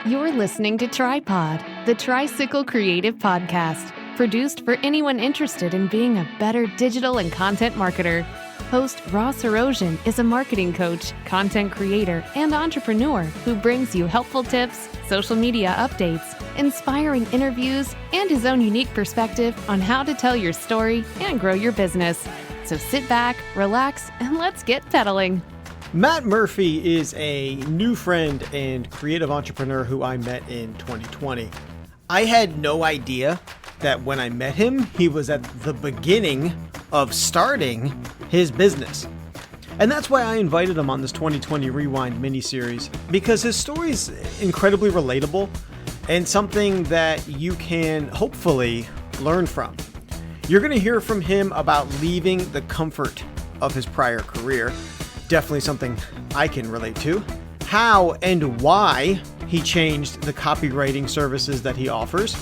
You're listening to Tripod, the Tricycle Creative podcast, produced for anyone interested in being a better digital and content marketer. Host Ross Erosion is a marketing coach, content creator, and entrepreneur who brings you helpful tips, social media updates, inspiring interviews, and his own unique perspective on how to tell your story and grow your business. So sit back, relax, and let's get pedaling. Matt Murphy is a new friend and creative entrepreneur who I met in 2020. I had no idea that when I met him, he was at the beginning of starting his business. And that's why I invited him on this 2020 Rewind mini-series, because his story is incredibly relatable and something that you can hopefully learn from. You're going to hear from him about leaving the comfort of his prior career. Definitely something I can relate to. How and why he changed the copywriting services that he offers,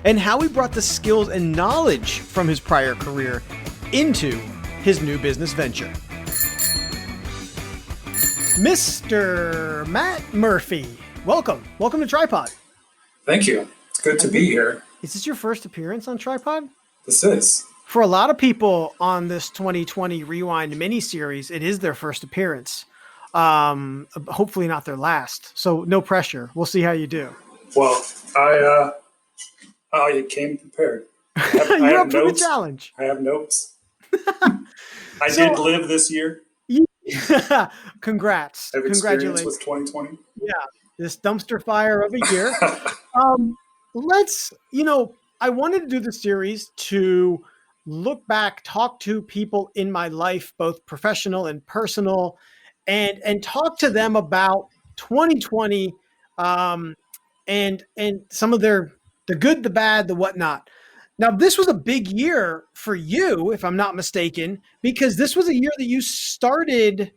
and how he brought the skills and knowledge from his prior career into his new business venture. Mr. Matt Murphy, welcome. Welcome to Tripod. Thank you. It's good to be here. Is this your first appearance on Tripod? This is. For a lot of people on this 2020 Rewind mini-series, it is their first appearance. Hopefully not their last. So no pressure. We'll see how you do. Well, you came prepared. You're up for the challenge. I have notes. I did live this year. Congrats. I have experience with 2020. Yeah, this dumpster fire of a year. I wanted to do the series to look back, talk to people in my life, both professional and personal, and talk to them about 2020 and some of the good, the bad, the whatnot. Now, this was a big year for you, if I'm not mistaken, because this was a year that you started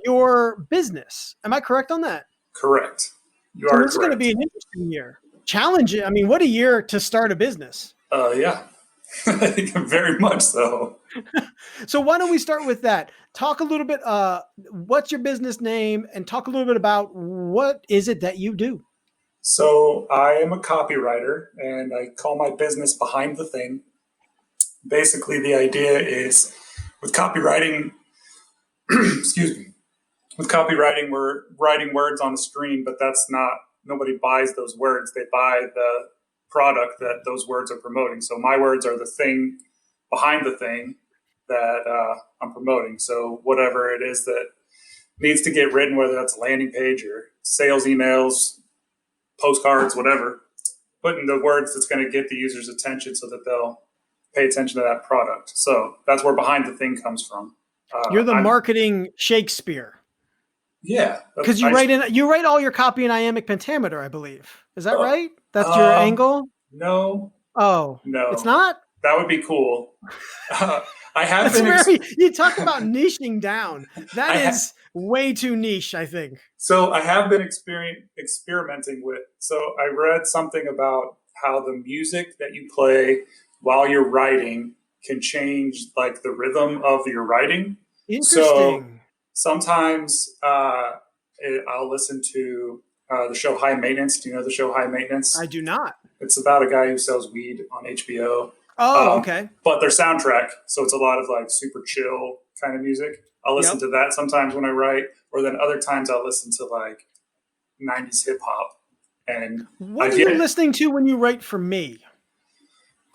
your business. Am I correct on that? Correct. You so are this is going to be an interesting year. Challenging. I mean, what a year to start a business. Yeah. I think very much so. So why don't we start with that? Talk a little bit, what's your business name, and talk a little bit about what is it that you do? So I am a copywriter, and I call my business Behind the Thing. Basically, the idea is with copywriting, excuse me, with copywriting, we're writing words on a screen, but nobody buys those words. They buy the product that those words are promoting. So my words are the thing behind the thing that I'm promoting. So whatever it is that needs to get written, whether that's a landing page or sales emails, postcards, whatever, putting the words that's going to get the user's attention so that they'll pay attention to that product. So that's where Behind the Thing comes from. You're the marketing Shakespeare. Yeah. Because you write all your copy in iambic pentameter, I believe. Is that right? That's your angle? No. Oh. No. It's not? That would be cool. I have been... you talk about niching down. That is way too niche, I think. So I have been experimenting with... So I read something about how the music that you play while you're writing can change like the rhythm of your writing. Interesting. So sometimes I'll listen to the show High Maintenance. Do you know the show High Maintenance? I do not. It's about a guy who sells weed on HBO. Oh, okay. But their soundtrack, so it's a lot of like super chill kind of music. I'll listen to that sometimes when I write, or then other times I'll listen to like 90s hip hop. And what are you listening to when you write for me?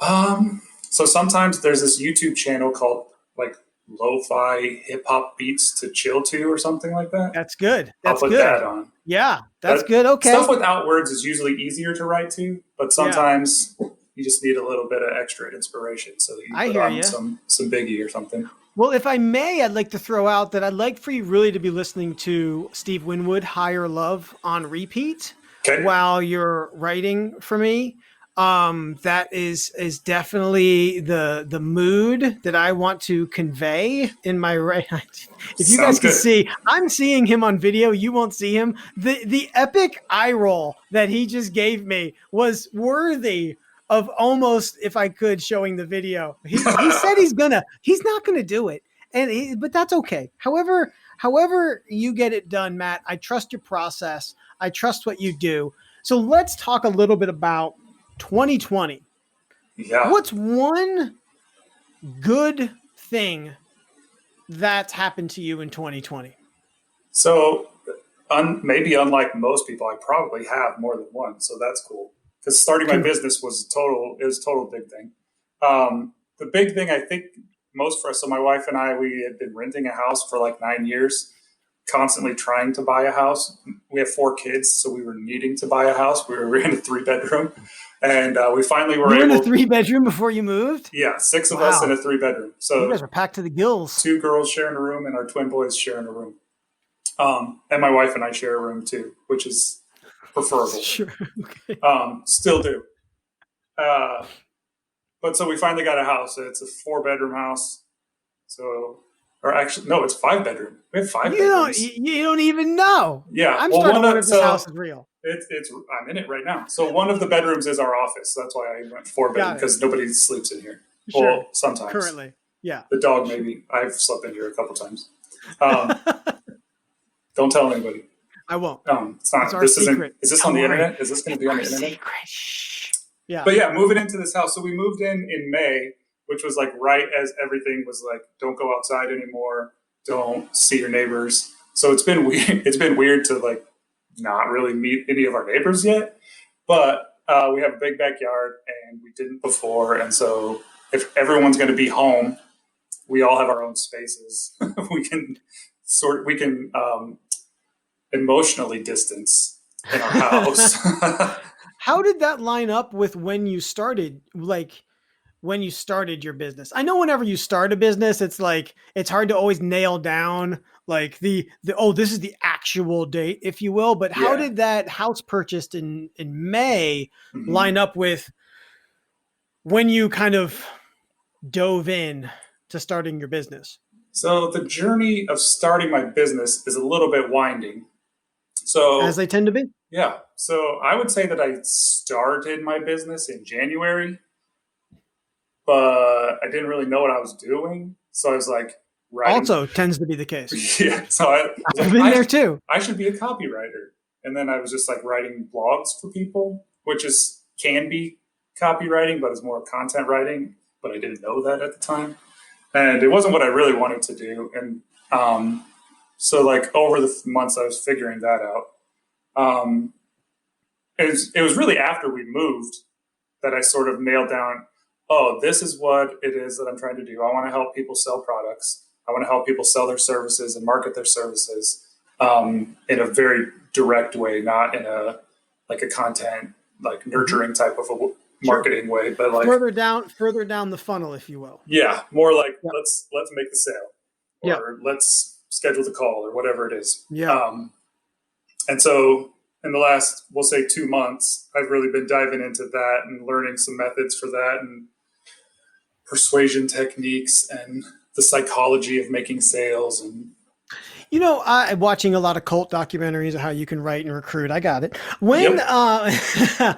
So sometimes there's this YouTube channel called like lo-fi hip hop beats to chill to or something like that. That's good. I'll put that on. Yeah, that's good. Okay. Stuff without words is usually easier to write to, but sometimes you just need a little bit of extra inspiration. So you put on some Biggie or something. Well, if I may, I'd like to throw out that I'd like for you really to be listening to Steve Winwood, Higher Love on repeat while you're writing for me. That is definitely the mood that I want to convey in my writing. If you guys can see, I'm seeing him on video. You won't see him. The epic eye roll that he just gave me was worthy of almost, if I could, showing the video. He said he's not gonna do it, but that's okay. However you get it done, Matt, I trust your process. I trust what you do. So let's talk a little bit about 2020. Yeah. What's one good thing that's happened to you in 2020? So maybe unlike most people, I probably have more than one. So that's cool. Because starting my business was a total big thing. The big thing I think most for us, so my wife and I, we had been renting a house for like 9 years, constantly trying to buy a house. We have 4 kids, so we were needing to buy a house. We were in a 3-bedroom, and we finally were You were able. in a 3-bedroom before you moved? Yeah, 6 of us in a 3-bedroom. So you guys are packed to the gills. 2 girls sharing a room, and our twin boys sharing a room. And my wife and I share a room too, which is preferable. Sure. Okay. Still do. But so we finally got a house. It's a 4-bedroom house. So, or actually, no, it's 5-bedroom. We have 5 bedrooms. You don't even know. Yeah. I'm starting to wonder if this house is real. I'm in it right now. So one of the bedrooms is our office. That's why I went 4-bedroom, because nobody sleeps in here. Sure. Well, sometimes. Currently. Yeah. The dog, maybe. I've slept in here a couple times. Don't tell anybody. I won't. It's not. It's our secret. Is this on the internet? Is this going to be on the internet? Secret. Shh. Yeah. But yeah, moving into this house. So we moved in May, which was like right as everything was like, don't go outside anymore. Don't see your neighbors. So it's been weird. It's been weird to like not really meet any of our neighbors yet. But we have a big backyard, and we didn't before. And so if everyone's going to be home, we all have our own spaces. we can emotionally distance in our house. How did that line up with when you started? Like when you started your business? I know whenever you start a business, it's like, it's hard to always nail down like this is the actual date, if you will. But how did that house purchased in May line up with when you kind of dove in to starting your business? So the journey of starting my business is a little bit winding. So as they tend to be. Yeah. So I would say that I started my business in January, but I didn't really know what I was doing. So I was like, writing. Also tends to be the case. Yeah. So I've been there too. I should be a copywriter. And then I was just like writing blogs for people, which can be copywriting, but it's more content writing. But I didn't know that at the time. And it wasn't what I really wanted to do. And so like over the months I was figuring that out. It was really after we moved that I sort of nailed down, this is what it is that I'm trying to do. I want to help people sell products. I want to help people sell their services and market their services in a very direct way, not in a content, like nurturing type of a marketing way, but like further down the funnel, if you will. Yeah. More like let's make the sale, or let's schedule the call, or whatever it is. Yeah. And so in the last, we'll say 2 months, I've really been diving into that and learning some methods for that and persuasion techniques and the psychology of making sales. And I'm watching a lot of cult documentaries of how you can write and recruit. I got it. I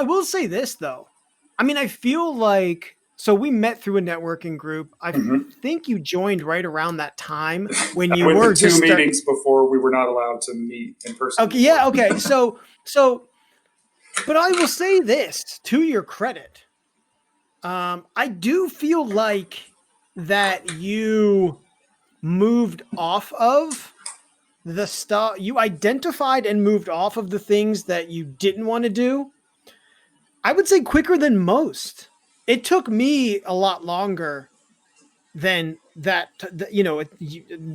will say this though. I mean, I feel like, so we met through a networking group. I think you joined right around that time when you were just 2 meetings before we were not allowed to meet in person. Okay. Yeah. Okay. So, but I will say this to your credit. I do feel like that you moved off of the stuff, you identified and moved off of the things that you didn't want to do. I would say quicker than most. It took me a lot longer than that.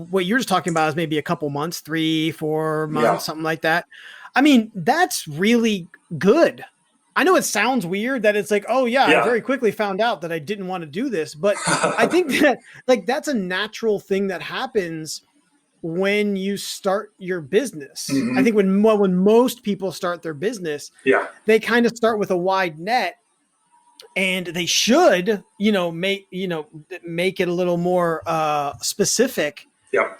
What you're just talking about is maybe a couple months, 3-4 months, something like that. I mean, that's really good. I know it sounds weird that it's like, I very quickly found out that I didn't want to do this, but I think that that's a natural thing that happens when you start your business. I think when most people start their business, they kind of start with a wide net, and they should, make it a little more specific. Yeah.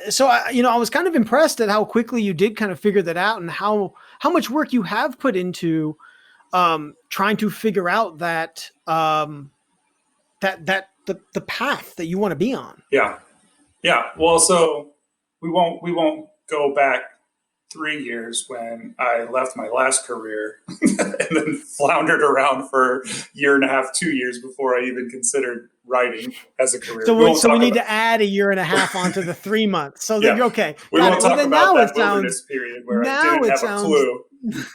So I was kind of impressed at how quickly you did kind of figure that out, and how much work you have put into trying to figure out that the path that you want to be on. Yeah. Yeah. Well, so we won't go back 3 years when I left my last career and then floundered around for a year and a half, 2 years before I even considered writing as a career. So we need to add a year and a half onto the 3 months. So Yeah. then, okay. We Got won't it. Well, talk then about now that it sounds, wilderness period where I now didn't it have a sounds, clue.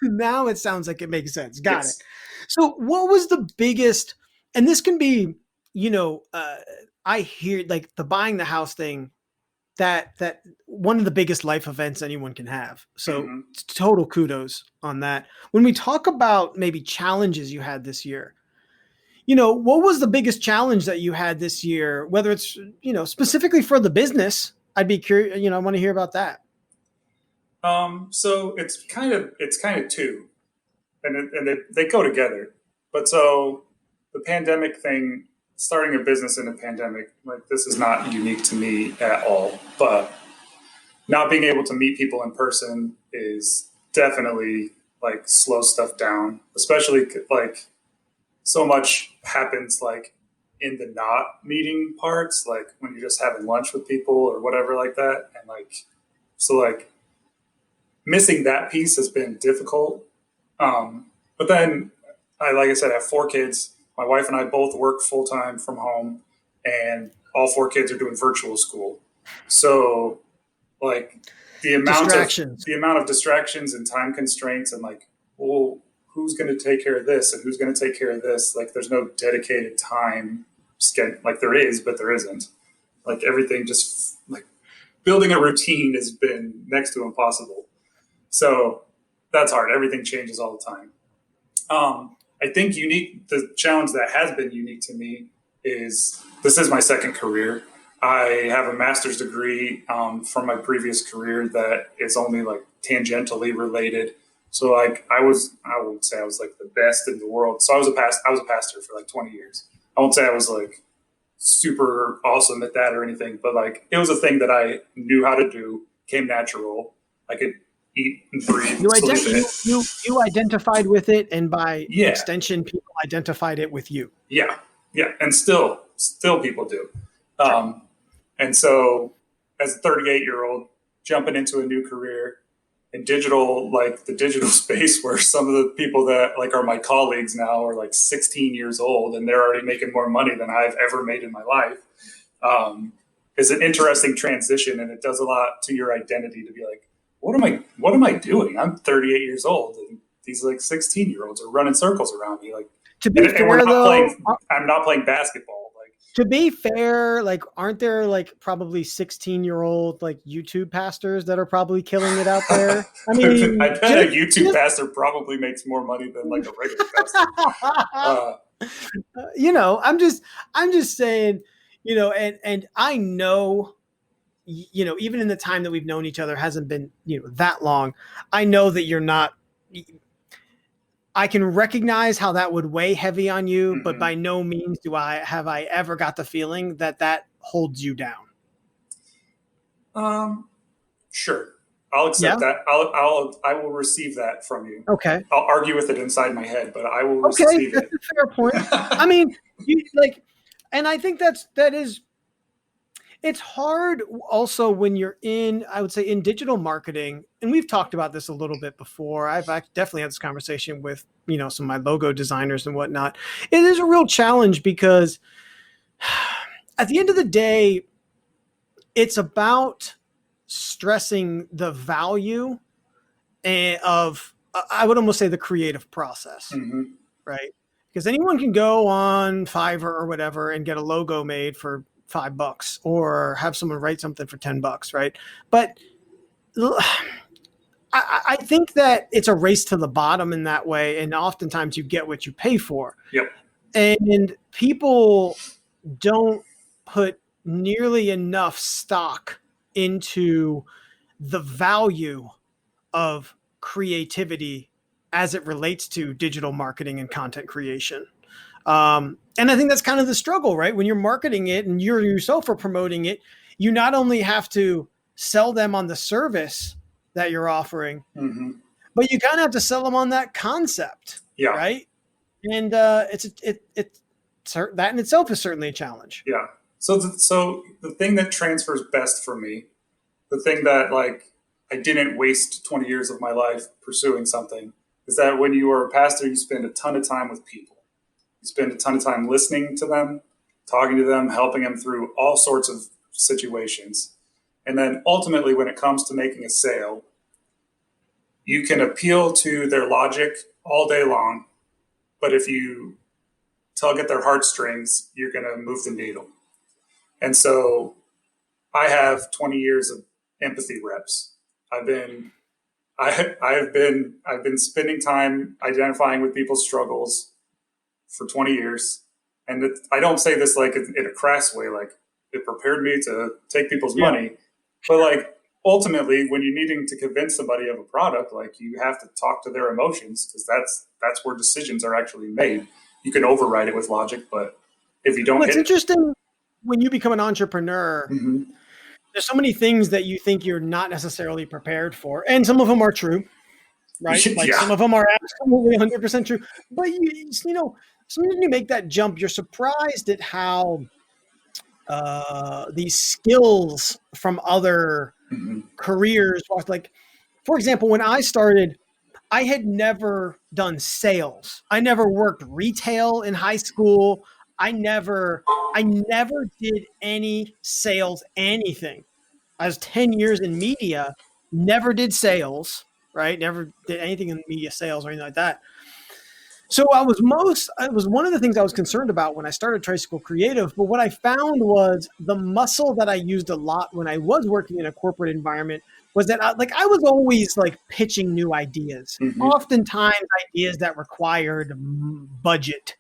now it sounds like it makes sense. Got Yes. it. So what was the biggest, and this can be, I hear like the buying the house thing, that one of the biggest life events anyone can have. So total kudos on that. When we talk about maybe challenges you had this year, what was the biggest challenge that you had this year, whether it's, specifically for the business? I'd be curious, I want to hear about that. So it's kind of two, and they go together. But so the pandemic thing, starting a business in a pandemic, like this is not unique to me at all. But not being able to meet people in person is definitely like slows stuff down, especially like so much happens like in the not meeting parts, like when you're just having lunch with people or whatever like that. And like missing that piece has been difficult. But then like I said, I have 4 kids. My wife and I both work full time from home, and all 4 kids are doing virtual school. So like the amount of distractions and time constraints, and like, well, who's going to take care of this and who's going to take care of this? Like there's no dedicated time schedule. Like there is, but there isn't. Like everything just like building a routine has been next to impossible. So that's hard. Everything changes all the time. I think the challenge that has been unique to me is this is my second career. I have a master's degree from my previous career that is only like tangentially related. So like I would say I was like the best in the world. So I was a pastor for like 20 years. I won't say I was like super awesome at that or anything, but like it was a thing that I knew how to do, came natural. I could eat and breathe. You identified with it, and by Yeah. extension, people identified it with you. Yeah, and still people do. And so, as a 38-year-old jumping into a new career in digital, like the digital space, where some of the people that like are my colleagues now are like 16 years old and they're already making more money than I've ever made in my life, is an interesting transition, and it does a lot to your identity to be like, what am I doing? I'm 38 years old, and these like 16-year-olds are running circles around me. Like, to be fair, I'm not playing basketball. Like, to be fair, like, aren't there like probably 16-year-old like YouTube pastors that are probably killing it out there? I mean, I bet a YouTube pastor probably makes more money than like a regular pastor. I'm just saying, and I know, even in the time that we've known each other hasn't been, that long. I know that you're not, I can recognize how that would weigh heavy on you, but by no means have I ever got the feeling that holds you down. Sure. I'll accept that. I will receive that from you. Okay. I'll argue with it inside my head, but I will receive it. That's a fair point. I mean, and I think that is, it's hard also when you're I would say in digital marketing, and we've talked about this a little bit before. I've definitely had this conversation with, some of my logo designers and whatnot. It is a real challenge because at the end of the day, it's about stressing the value of, I would almost say, the creative process, right? Because anyone can go on Fiverr or whatever and get a logo made for $5 or have someone write something for $10, right? But I think that it's a race to the bottom in that way. And oftentimes you get what you pay for. Yep. And people don't put nearly enough stock into the value of creativity as it relates to digital marketing and content creation. And I think that's kind of the struggle, right? When you're marketing it and you yourself are promoting it, you not only have to sell them on the service that you're offering, but you kind of have to sell them on that concept, right? And that in itself is certainly a challenge. Yeah. So the thing that transfers best for me, the thing that like I didn't waste 20 years of my life pursuing something is that when you are a pastor, you spend a ton of time with people. You spend a ton of time listening to them, talking to them, helping them through all sorts of situations. And then ultimately, when it comes to making a sale, you can appeal to their logic all day long. But if you tug at their heartstrings, you're going to move the needle. And so I have 20 years of empathy reps. I've been spending time identifying with people's struggles for 20 years. And I don't say this like in a crass way, like it prepared me to take people's money, but like ultimately when you're needing to convince somebody of a product, like you have to talk to their emotions because that's where decisions are actually made. You can override it with logic, but if you don't, it's interesting when you become an entrepreneur. Mm-hmm. There's so many things that you think you're not necessarily prepared for, and some of them are true, right? Like some of them are absolutely 100% true. But you know, sometimes when you make that jump, you're surprised at how these skills from other careers, like for example, when I started, I had never done sales. I never worked retail in high school. I never did any sales, anything. I was 10 years in media, never did sales, right? Never did anything in media sales or anything like that. So it was one of the things I was concerned about when I started Tricycle Creative. But what I found was the muscle that I used a lot when I was working in a corporate environment was that I was always like pitching new ideas, oftentimes ideas that required budget,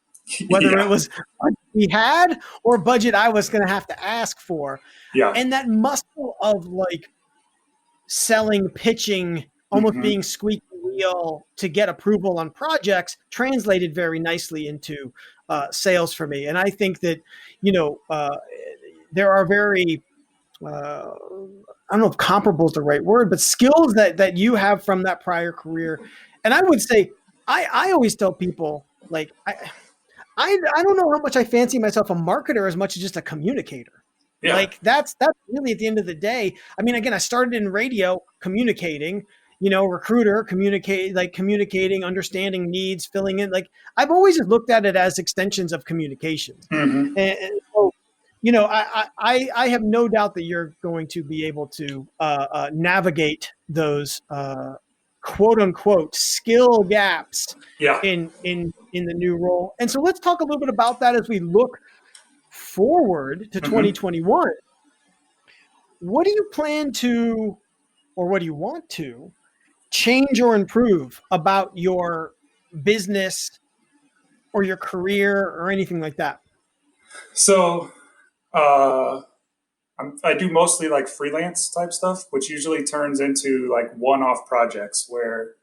whether it was budget we had or budget I was going to have to ask for. Yeah. And that muscle of like selling, pitching, almost being squeaky wheel to get approval on projects translated very nicely into sales for me. And I think that, there are very, I don't know if comparable is the right word, but skills that you have from that prior career. And I would say, I always tell people, like, I don't know how much I fancy myself a marketer as much as just a communicator. Yeah. Like that's really at the end of the day. I mean, again, I started in radio communicating, recruiter, communicating, understanding needs, filling in. Like I've always looked at it as extensions of communication. And so, I have no doubt that you're going to be able to navigate those quote unquote skill gaps in the new role. And so let's talk a little bit about that as we look forward to 2021. What do you plan to, or what do you want to change or improve about your business or your career or anything like that? So I do mostly like freelance type stuff, which usually turns into like one-off projects where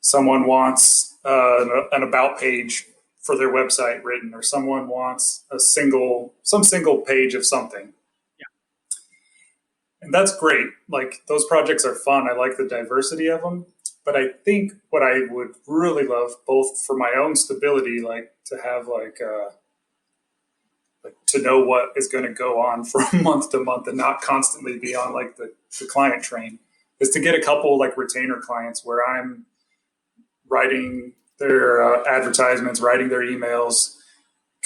someone wants an about page for their website written, or someone wants some single page of something. Yeah. And that's great. Like those projects are fun. I like the diversity of them. But I think what I would really love, both for my own stability, like to have like to know what is going to go on from month to month and not constantly be on like the client train, is to get a couple like retainer clients where I'm writing their advertisements, writing their emails,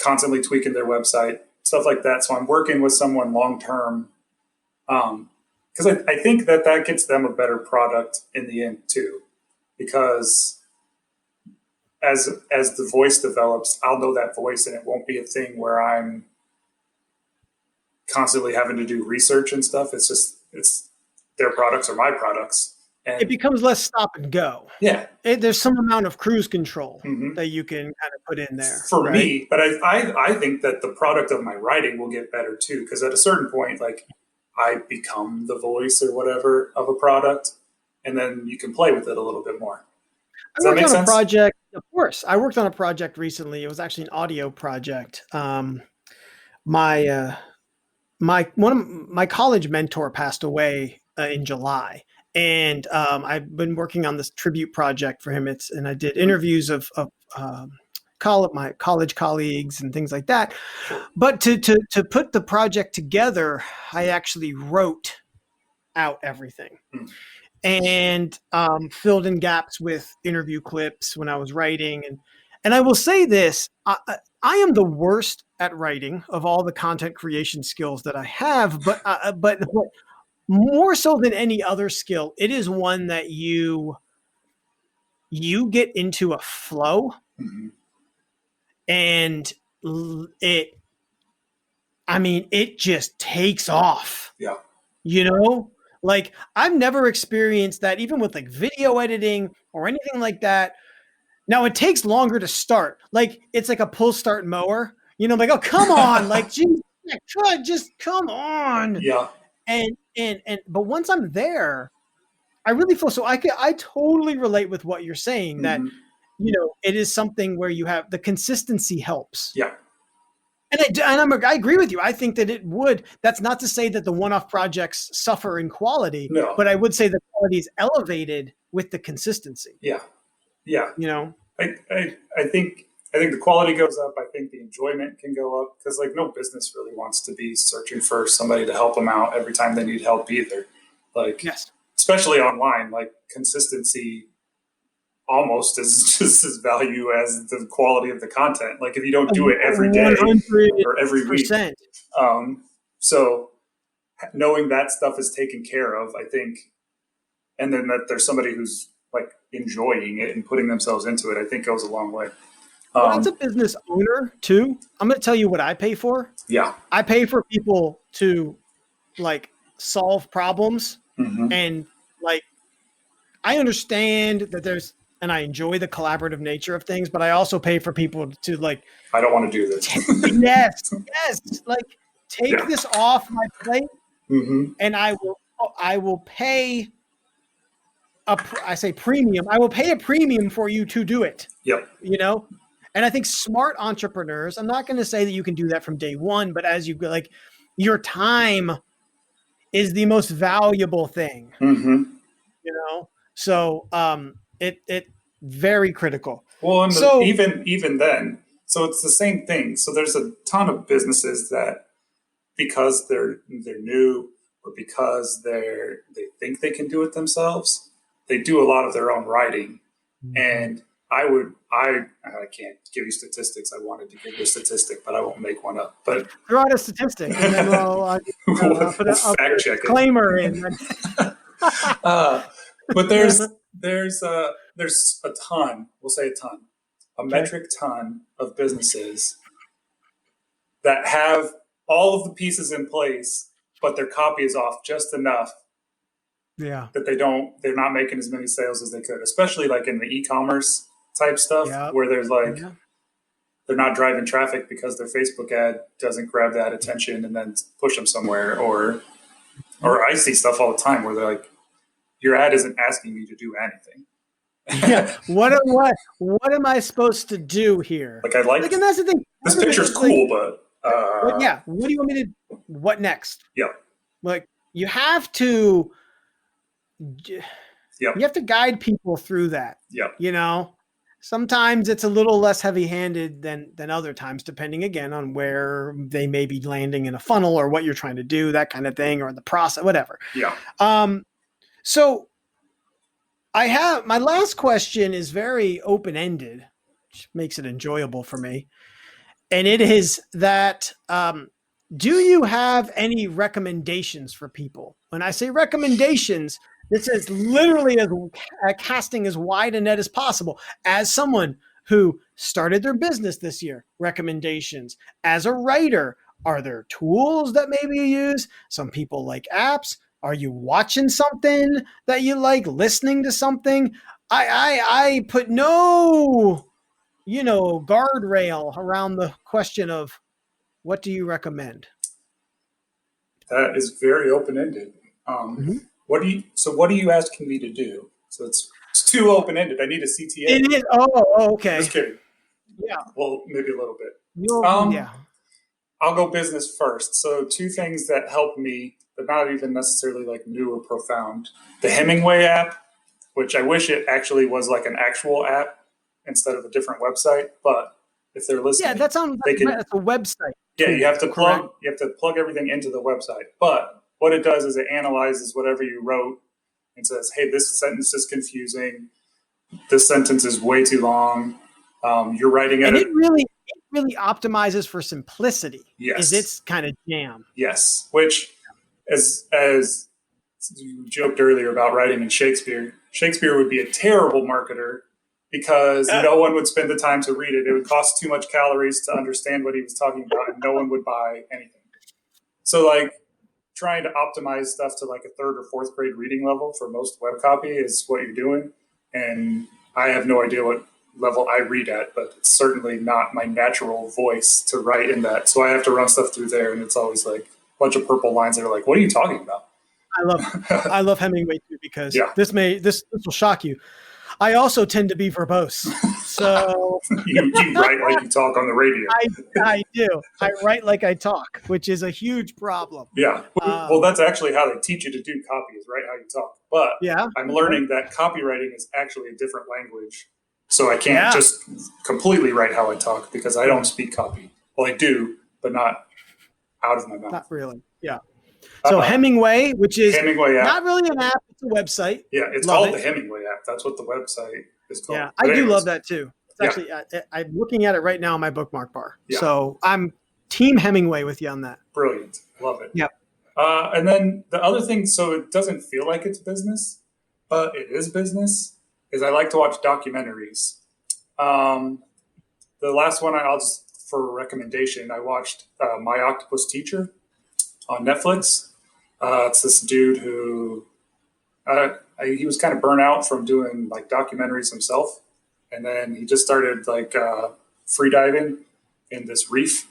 constantly tweaking their website, stuff like that. So I'm working with someone long-term because I think that gets them a better product in the end too, because as the voice develops, I'll know that voice and it won't be a thing where I'm constantly having to do research and stuff. It's their products or my products. And it becomes less stop and go. Yeah. There's some amount of cruise control that you can kind of put in there. For me, but I think that the product of my writing will get better too, because at a certain point, like I become the voice or whatever of a product, and then you can play with it a little bit more. Does that make sense? Of course. I worked on a project recently. It was actually an audio project. My college mentor passed away in July. And I've been working on this tribute project for him. And I did interviews of my college colleagues and things like that. But to put the project together, I actually wrote out everything. and filled in gaps with interview clips when I was writing. And I will say this, I am the worst at writing of all the content creation skills that I have, but more so than any other skill, it is one that you get into a flow, Mm-hmm. and it just takes off. Yeah. Like I've never experienced that even with like video editing or anything like that. Now it takes longer to start. Like it's like a pull start mower, like, oh, come on, like, geez, just come on. Yeah. But once I'm there, I really feel so I totally relate with what you're saying, that, Mm-hmm. it is something where you have the consistency helps. Yeah. And I agree with you. I think that it would. That's not to say that the one-off projects suffer in quality, No. but I would say the quality is elevated with the consistency. Yeah. Yeah. I think the quality goes up. I think the enjoyment can go up, because like no business really wants to be searching for somebody to help them out every time they need help either. Like, yes, especially online, like consistency almost is just as value as the quality of the content. Like if you don't do it every day or every week. So knowing that stuff is taken care of, I think, and then that there's somebody who's like enjoying it and putting themselves into it, I think goes a long way. As a business owner too, I'm going to tell you what I pay for. Yeah. I pay for people to like solve problems, and like, I understand that and I enjoy the collaborative nature of things, but I also pay for people to like, I don't want to do this. yes, like take this off my plate, and I will pay I say premium. I will pay a premium for you to do it. Yep. And I think smart entrepreneurs, I'm not going to say that you can do that from day one, but as you go, like, your time is the most valuable thing, So it very critical. Well, and even then, so it's the same thing. So there's a ton of businesses that, because they're new, or because they think they can do it themselves, they do a lot of their own writing. And I can't give you statistics. I wanted to give you a statistic, but I won't make one up. But throw out a statistic, and then we'll put a fact check disclaimer in. But there's a ton. We'll say a ton, metric ton of businesses that have all of the pieces in place, but their copy is off just enough. Yeah. That they're not making as many sales as they could, especially like in the e-commerce type stuff, where there's like, they're not driving traffic because their Facebook ad doesn't grab that attention and then push them somewhere. Or I see stuff all the time where they're like, your ad isn't asking me to do anything. Yeah. What am I supposed to do here? Like, and that's the thing. This picture's cool, but yeah. What do you want me to? What next? Yeah. Like, you have to. You have to guide people through that. Yeah. Sometimes it's a little less heavy-handed than other times, depending again on where they may be landing in a funnel or what you're trying to do, that kind of thing, or the process, whatever. Yeah. So my last question is very open-ended, which makes it enjoyable for me. And it is that, do you have any recommendations for people? When I say recommendations, this is literally casting as wide a net as possible. As someone who started their business this year, recommendations. As a writer, are there tools that maybe you use? Some people like apps. Are you watching something that you like, listening to something? I put no, guardrail around the question of what do you recommend? That is very open-ended. What are you asking me to do? So it's too open-ended. I need a CTA. It is. Oh, okay. Just kidding. Yeah. Well, maybe a little bit. Yeah. I'll go business first. So 2 things that help me, but not even necessarily like new or profound. The Hemingway app, which I wish it actually was like an actual app instead of a different website. But if they're listening, that's a website. Yeah, you have to plug everything into the website. But what it does is it analyzes whatever you wrote and says, hey, this sentence is confusing. This sentence is way too long. You're writing it. And it really optimizes for simplicity. Yes. Is its kind of jam. Yes. Which, as you joked earlier about writing in Shakespeare would be a terrible marketer because no one would spend the time to read it. It would cost too much calories to understand what he was talking about, and no one would buy anything. So, like, trying to optimize stuff to like a third or fourth grade reading level for most web copy is what you're doing. And I have no idea what level I read at, but it's certainly not my natural voice to write in that. So I have to run stuff through there, and it's always like a bunch of purple lines that are like, what are you talking about? I love Hemingway too, because Yeah. this will shock you. I also tend to be verbose. So you write like you talk on the radio. I do. I write like I talk, which is a huge problem. Yeah. Well, that's actually how they teach you to do copy, is write how you talk. But yeah, I'm learning that copywriting is actually a different language. So I can't just completely write how I talk because I don't speak copy. Well, I do, but not out of my mouth. Not really. Yeah. So Hemingway, which is Hemingway app. Not really an app, it's a website. Yeah, it's called the Hemingway app. That's what the website is called. Yeah, I do love that too. It's actually, I'm looking at it right now on my bookmark bar. Yeah. So I'm team Hemingway with you on that. Brilliant. Love it. Yep. And then the other thing, so it doesn't feel like it's business, but it is business, is I like to watch documentaries. The last one, I'll just, for recommendation, I watched My Octopus Teacher on Netflix. It's this dude who he was kind of burnt out from doing like documentaries himself, and then he just started like free diving in this reef,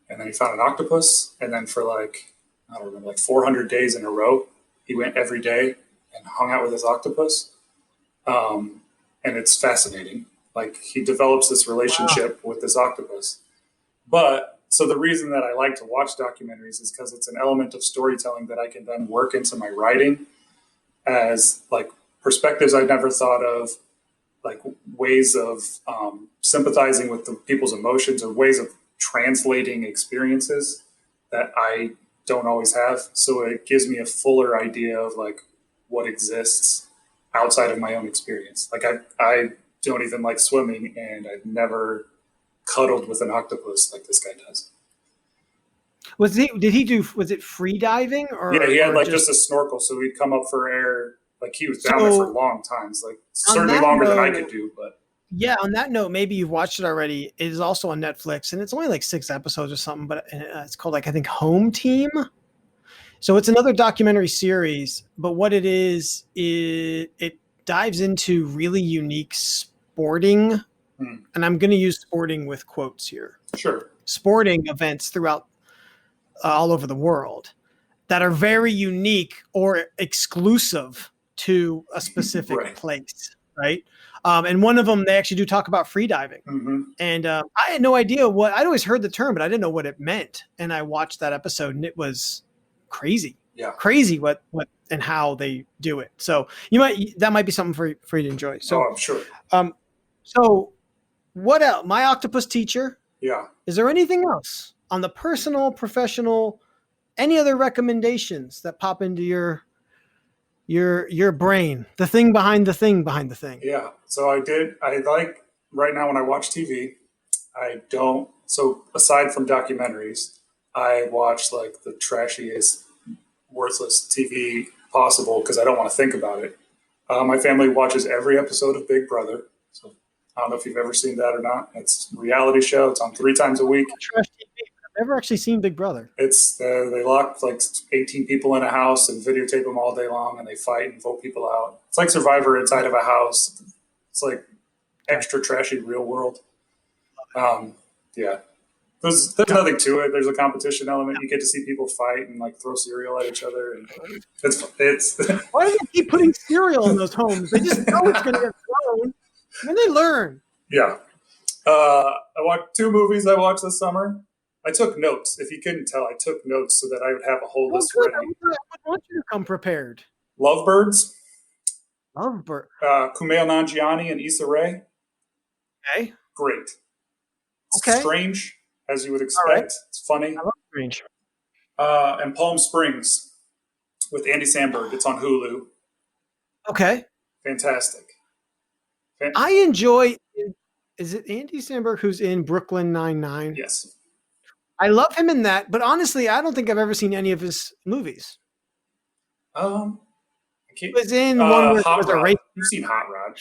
and then he found an octopus, and then for like, I don't remember, like 400 days in a row, he went every day and hung out with his octopus, and it's fascinating. Like, he develops this relationship with this octopus. But so the reason that I like to watch documentaries is because it's an element of storytelling that I can then work into my writing as like perspectives I'd never thought of, like ways of sympathizing with the people's emotions, or ways of translating experiences that I don't always have. So it gives me a fuller idea of like what exists outside of my own experience. Like I don't even like swimming, and I've never cuddled with an octopus like this guy does. Was it free diving, or? Yeah, he had like just a snorkel, so he'd come up for air. Like, he was down there for long times, like certainly longer than I could do. But yeah, on that note, maybe you've watched it already. It is also on Netflix, and it's only like 6 episodes or something, but it's called, like, I think, Home Team. So it's another documentary series, but what it is, it dives into really unique sporting, and I'm going to use sporting with quotes here. Sure. Sporting events throughout all over the world that are very unique or exclusive to a specific place, right? And one of them, they actually do talk about free diving. Mm-hmm. And I had no idea I'd always heard the term, but I didn't know what it meant. And I watched that episode, and it was crazy. Yeah. Crazy what and how they do it. So that might be something for you to enjoy. So I'm sure. So what else? My Octopus Teacher. Yeah. Is there anything else on the personal, professional, any other recommendations that pop into your brain? The thing behind the thing behind the thing. Yeah. So I like, right now when I watch TV, so aside from documentaries, I watch like the trashiest, worthless TV possible because I don't want to think about it. My family watches every episode of Big Brother. So I don't know if you've ever seen that or not. It's a reality show. It's on 3 times a week. Trash TV. I've never actually seen Big Brother. It's they lock like 18 people in a house and videotape them all day long, and they fight and vote people out. It's like Survivor inside of a house. It's like extra trashy Real World. Yeah. There's nothing to it. There's a competition element. You get to see people fight and like throw cereal at each other, and it's. Why do they keep putting cereal in those homes? They just know it's going to get thrown, and they learn. Yeah, I watched 2 movies I watched this summer. I took notes. If you couldn't tell, I took notes so that I would have a whole list ready. I want you to come prepared. Lovebirds. Lovebird. Kumail Nanjiani and Issa Rae. Okay. Great. Okay. Strange, as you would expect. Right. It's funny. I love Strange. And Palm Springs with Andy Samberg. It's on Hulu. Okay. Fantastic. I enjoy. Is it Andy Samberg who's in Brooklyn Nine-Nine? Yes. I love him in that, but honestly, I don't think I've ever seen any of his movies. I He can't. was in one where it Hot was a Rod. race. You've seen Hot Rod.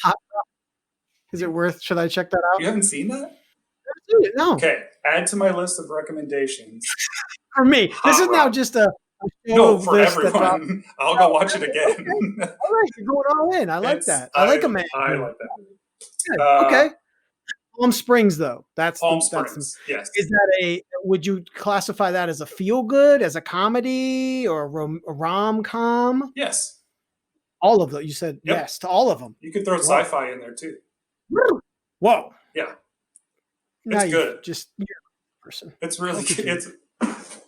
Is it worth? Should I check that out? You haven't seen that? No. Okay. Add to my list of recommendations. For me, this is now Rod. just a show No, of for list that's everyone. I'll go watch it again. all right, you're going all in. I like that. I like a man. I like that movie. Good. Okay. Palm Springs, though. Palm Springs. Yes. Is that would you classify that as a feel good, as a comedy, or a rom-com? Yes. All of them. You said Yep. yes to all of them. You could throw sci-fi in there too. Whoa. Yeah. Now It's good. Just you're a person. It's really good.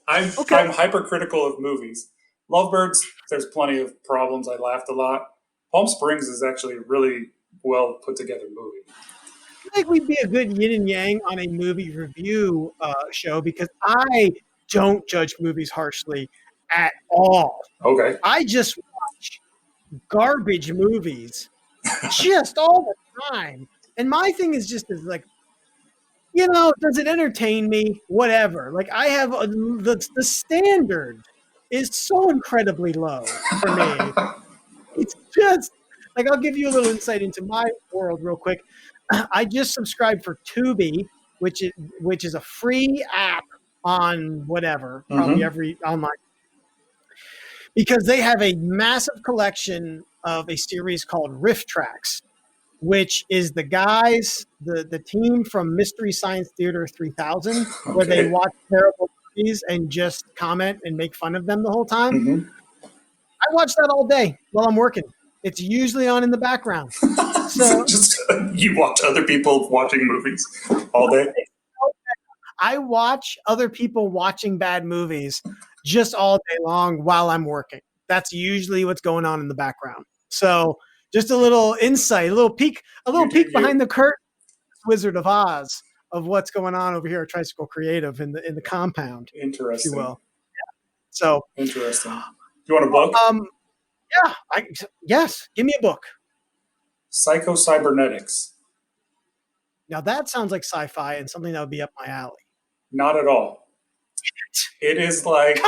I'm hypercritical of movies. Lovebirds, there's plenty of problems. I laughed a lot. Palm Springs is actually a really well put together movie. I think we'd be a good yin and yang on a movie review show because I don't judge movies harshly at all. Okay. I just watch garbage movies just all the time. And my thing is just like, does it entertain me? Whatever. Like I have the standard is so incredibly low for me. It's just like, I'll give you a little insight into my world real quick. I just subscribed for Tubi, which is a free app on whatever, probably every online, because they have a massive collection of a series called Riff Tracks, which is the guys, the team from Mystery Science Theater 3000, where they watch terrible movies and just comment and make fun of them the whole time. I watch that all day while I'm working. It's usually on in the background. So just you watch other people watching movies all day? I watch other people watching bad movies just all day long while I'm working. That's usually what's going on in the background. So just a little insight, a little peek behind the curtain, Wizard of Oz, of what's going on over here at Tricycle Creative in the compound. Interesting. If you will. So interesting. Do you want a book? Yes. Give me a book. Psycho-Cybernetics. Now that sounds like sci-fi and something that would be up my alley. Not at all. It is like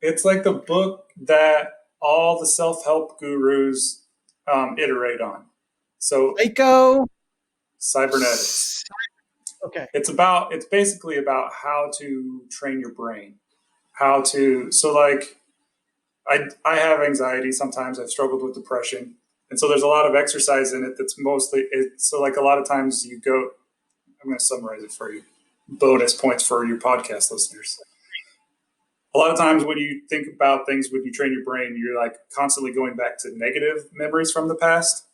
it's like the book that all the self-help gurus iterate on. So Psycho-Cybernetics. Okay. It's basically about how to train your brain. I have anxiety sometimes. I've struggled with depression. And so there's a lot of exercise in it that's mostly so like a lot of times you go, I'm going to summarize it for you. Bonus points for your podcast listeners. A lot of times when you think about things, when you train your brain, you're like constantly going back to negative memories from the past.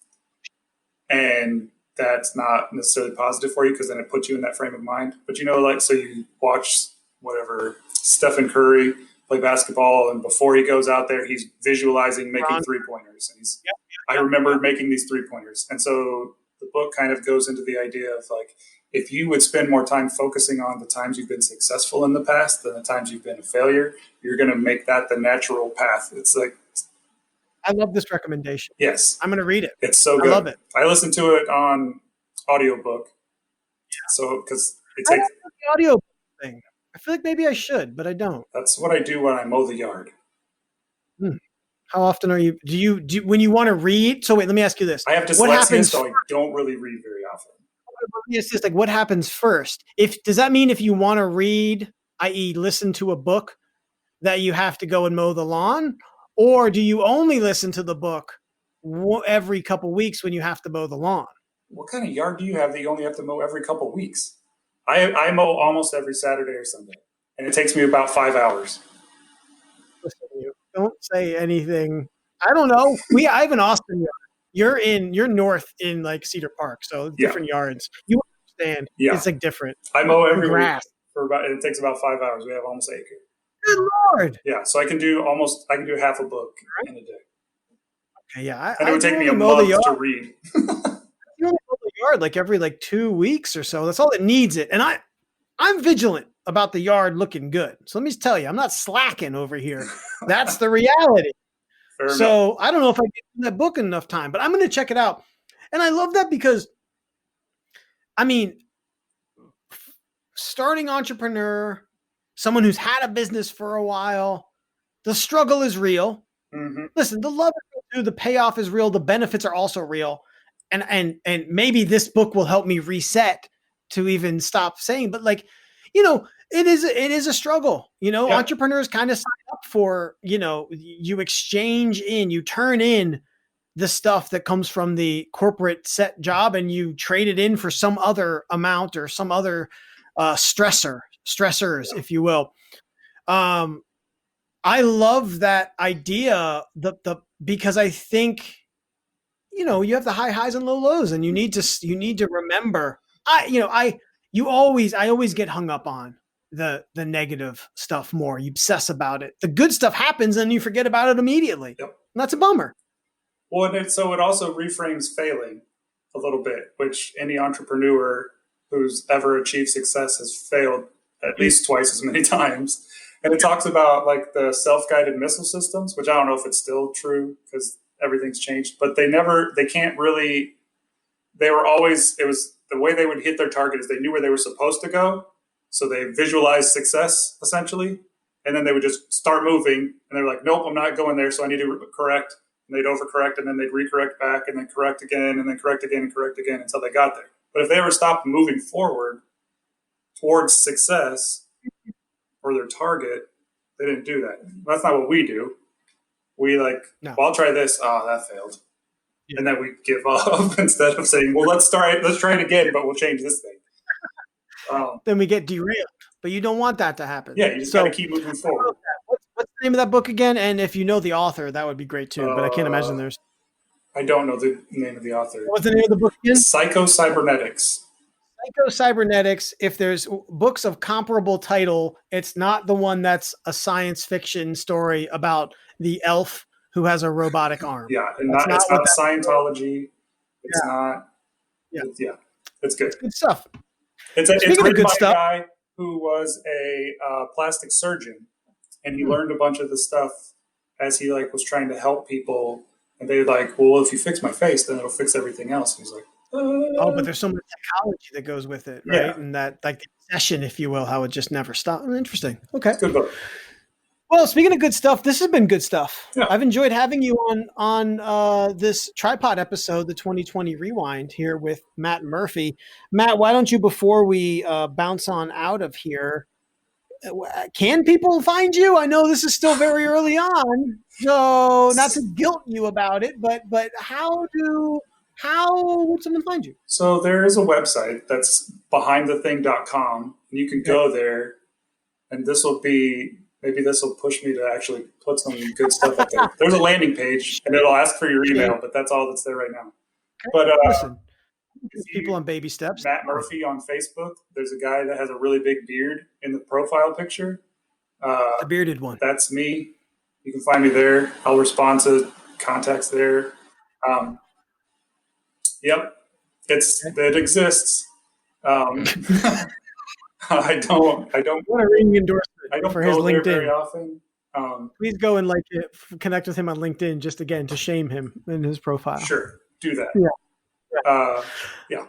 And that's not necessarily positive for you because then it puts you in that frame of mind. But so you watch whatever Stephen Curry play basketball, and before he goes out there, he's visualizing making 3-pointers. And I remember making these 3-pointers. And so the book kind of goes into the idea of like, if you would spend more time focusing on the times you've been successful in the past than the times you've been a failure, you're going to make that the natural path. It's like, I love this recommendation. Yes. I'm going to read it. It's so good. I love it. I listened to it on audiobook. Yeah. So, because it takes the audio thing. I feel like maybe I should, but I don't. That's what I do when I mow the yard. How often do you when you want to read? So wait, let me ask you this. I have dyslexia, so I don't really read very often. It's just like, what happens first? Does that mean if you want to read, i.e. listen to a book, that you have to go and mow the lawn? Or do you only listen to the book every couple weeks when you have to mow the lawn? What kind of yard do you have that you only have to mow every couple weeks? I mow almost every Saturday or Sunday, and it takes me about 5 hours. Listen to you. Don't say anything. I don't know. I have an Austin yard. You're north in like Cedar Park, so different yards. You understand? Yeah. It's like different. I mow every week it takes about 5 hours. We have almost an acre. Good Lord. Yeah, so I can do half a book in a day. Okay, yeah. And it would take me a month to read. You only mow the yard like every 2 weeks or so. That's all it needs it. And I'm vigilant about the yard looking good. So let me tell you, I'm not slacking over here. That's the reality. Fair enough. So I don't know if I get that book in enough time, but I'm going to check it out. And I love that because, I mean, starting entrepreneur, someone who's had a business for a while, the struggle is real. Mm-hmm. Listen, the love is real too, the payoff is real, the benefits are also real. And maybe this book will help me reset to even stop saying, but like, it is a struggle. Entrepreneurs kind of sign up for, you you turn in the stuff that comes from the corporate set job and you trade it in for some other amount or some other stressors, if you will. I love that idea because I think, you have the high highs and low lows, and you need to remember, I always get hung up on the negative stuff more. You obsess about it. The good stuff happens and you forget about it immediately. Yep. And that's a bummer. Well, and so it also reframes failing a little bit, which any entrepreneur who's ever achieved success has failed at least twice as many times. And it talks about like the self-guided missile systems, which I don't know if it's still true because everything's changed, but it was the way they would hit their target is they knew where they were supposed to go. So they visualized success essentially. And then they would just start moving and they're like, nope, I'm not going there. So I need to correct. And they'd overcorrect and then they'd recorrect back and then correct again and then correct again and correct again until they got there. But if they ever stopped moving forward towards success or their target, they didn't do that. That's not what we do. We well, I'll try this. Oh, that failed. Yeah. And then we give up instead of saying, well, let's try it again, but we'll change this thing. Then we get derailed, but you don't want that to happen. Yeah, you just got to keep moving forward. What's the name of that book again? And if you know the author, that would be great too, but I can't imagine there's... I don't know the name of the author. What's the name of the book again? Psycho-Cybernetics. Psycho-Cybernetics. If there's books of comparable title, it's not the one that's a science fiction story about the elf who has a robotic arm. Yeah, and it's not Scientology. It's not. Yeah, it's good. It's good stuff. It's written by a guy who was a plastic surgeon, and he learned a bunch of the stuff as he was trying to help people. And they're like, well, if you fix my face, then it'll fix everything else. And he's like, oh, but there's so much psychology that goes with it, right? Yeah. And that, the obsession, if you will, how it just never stops. Interesting. Okay. It's a good book. Well, speaking of good stuff, this has been good stuff. Yeah. I've enjoyed having you on this Tripod episode, the 2020 Rewind, here with Matt Murphy. Matt, why don't you, before we bounce on out of here, can people find you? I know this is still very early on, so not to guilt you about it, but how would someone find you? So there is a website that's behindthething.com, and you can go there, and maybe this will push me to actually put some good stuff up there. There's a landing page, and it'll ask for your email, but that's all that's there right now. Okay. But listen, people on baby steps. Matt Murphy on Facebook. There's a guy that has a really big beard in the profile picture. The bearded one. That's me. You can find me there. I'll respond to contacts there. Yep, it exists. I don't want a ring endorsement. I don't for go his there LinkedIn very often. Please go and connect with him on LinkedIn, just again to shame him in his profile. Sure, do that. Yeah.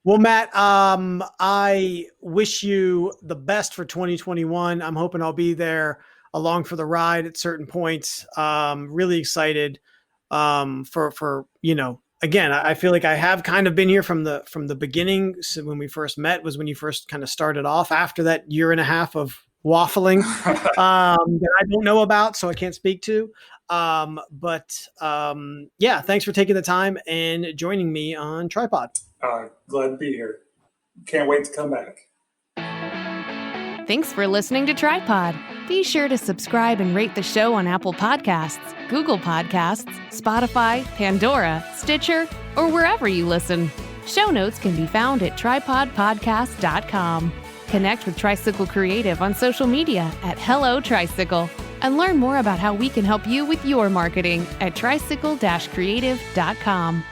Well, Matt, I wish you the best for 2021. I'm hoping I'll be there along for the ride at certain points. Really excited for again, I feel like I have kind of been here from the beginning. So when we first met was when you first kind of started off after that year and a half of waffling that I don't know about, so I can't speak to. Thanks for taking the time and joining me on Tripod. Glad to be here. Can't wait to come back. Thanks for listening to Tripod. Be sure to subscribe and rate the show on Apple Podcasts, Google Podcasts, Spotify, Pandora, Stitcher, or wherever you listen. Show notes can be found at tripodpodcast.com. Connect with Tricycle Creative on social media at Hello Tricycle and learn more about how we can help you with your marketing at tricycle-creative.com.